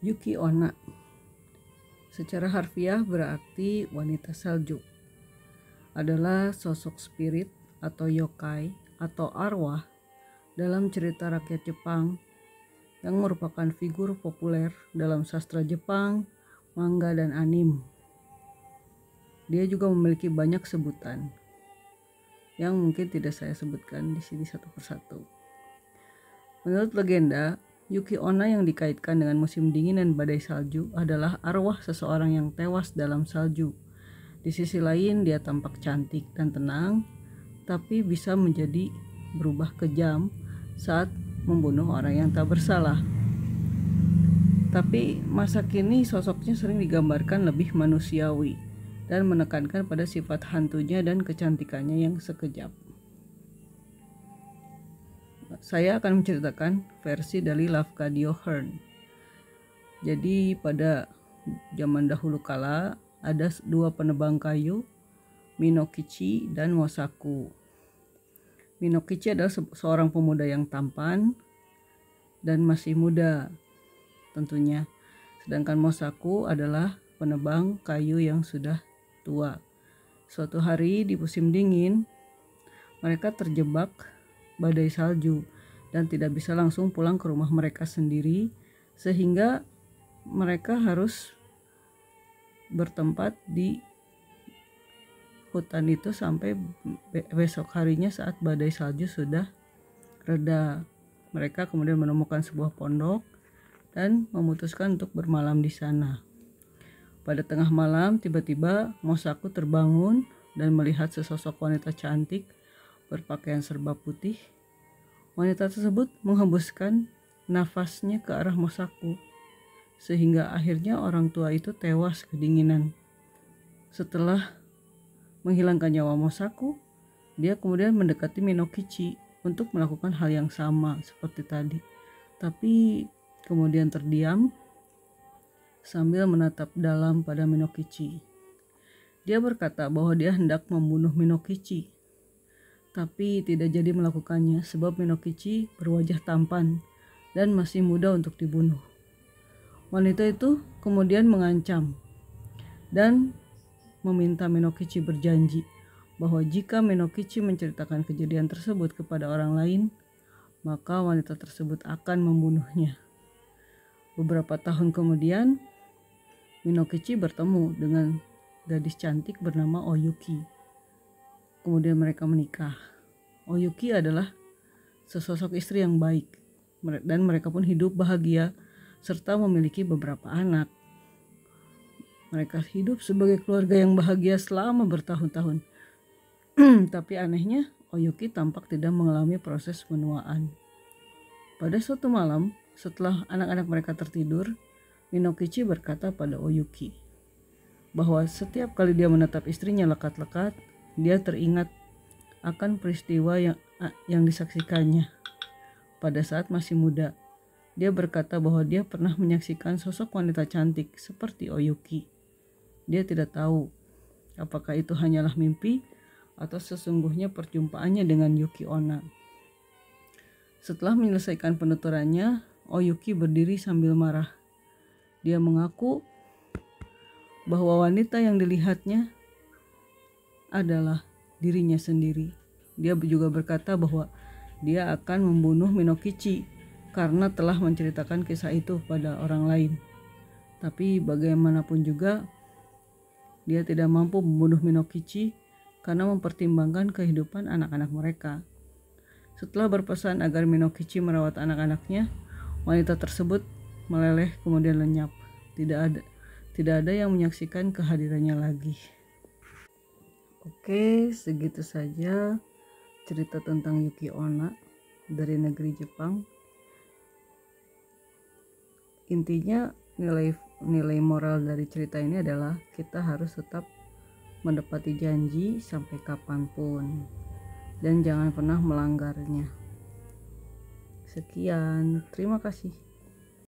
Yuki Onna secara harfiah berarti wanita salju, adalah sosok spirit atau yokai atau arwah dalam cerita rakyat Jepang yang merupakan figur populer dalam sastra Jepang, manga, dan anime. Dia juga memiliki banyak sebutan yang mungkin tidak saya sebutkan di sini satu persatu. Menurut legenda, Yuki Onna yang dikaitkan dengan musim dingin dan badai salju adalah arwah seseorang yang tewas dalam salju. Di sisi lain, dia tampak cantik dan tenang, tapi bisa menjadi berubah kejam saat membunuh orang yang tak bersalah. Tapi masa kini sosoknya sering digambarkan lebih manusiawi dan menekankan pada sifat hantunya dan kecantikannya yang sekejap. Saya akan menceritakan versi dari Lafcadio Hearn. Jadi pada zaman dahulu kala ada dua penebang kayu, Minokichi dan Mosaku. Minokichi adalah seorang pemuda yang tampan dan masih muda tentunya. Sedangkan Mosaku adalah penebang kayu yang sudah tua. Suatu hari di musim dingin, mereka terjebak badai salju dan tidak bisa langsung pulang ke rumah mereka sendiri, sehingga mereka harus bertempat di hutan itu sampai besok harinya saat badai salju sudah reda. Mereka kemudian menemukan sebuah pondok dan memutuskan untuk bermalam di sana. Pada tengah malam, tiba-tiba Mosaku terbangun dan melihat sesosok wanita cantik berpakaian serba putih. Wanita tersebut menghembuskan nafasnya ke arah Mosaku, sehingga akhirnya orang tua itu tewas kedinginan. Setelah menghilangkan nyawa Mosaku, dia kemudian mendekati Minokichi untuk melakukan hal yang sama seperti tadi. Tapi kemudian terdiam sambil menatap dalam pada Minokichi. Dia berkata bahwa dia hendak membunuh Minokichi, tapi tidak jadi melakukannya sebab Minokichi berwajah tampan dan masih muda untuk dibunuh. Wanita itu kemudian mengancam dan meminta Minokichi berjanji bahwa jika Minokichi menceritakan kejadian tersebut kepada orang lain, maka wanita tersebut akan membunuhnya. Beberapa tahun kemudian, Minokichi bertemu dengan gadis cantik bernama Oyuki. Kemudian mereka menikah. Oyuki adalah sesosok istri yang baik, dan mereka pun hidup bahagia serta memiliki beberapa anak. Mereka hidup sebagai keluarga yang bahagia selama bertahun-tahun. Tapi anehnya, Oyuki tampak tidak mengalami proses penuaan. Pada suatu malam, setelah anak-anak mereka tertidur, Minokichi berkata pada Oyuki bahwa setiap kali dia menatap istrinya lekat-lekat, dia teringat akan peristiwa yang disaksikannya pada saat masih muda. Dia berkata bahwa dia pernah menyaksikan sosok wanita cantik seperti Oyuki. Dia tidak tahu apakah itu hanyalah mimpi atau sesungguhnya perjumpaannya dengan Yuki Onna. Setelah menyelesaikan penuturannya, Oyuki berdiri sambil marah. Dia mengaku bahwa wanita yang dilihatnya adalah dirinya sendiri. Dia juga berkata bahwa dia akan membunuh Minokichi karena telah menceritakan kisah itu pada orang lain. Tapi bagaimanapun juga, dia tidak mampu membunuh Minokichi karena mempertimbangkan kehidupan anak-anak mereka. Setelah berpesan agar Minokichi merawat anak-anaknya, wanita tersebut meleleh kemudian lenyap. Tidak ada yang menyaksikan kehadirannya lagi. Oke, segitu saja cerita tentang Yuki Onna dari negeri Jepang. Intinya nilai moral dari cerita ini adalah kita harus tetap menepati janji sampai kapanpun dan jangan pernah melanggarnya. Sekian, terima kasih.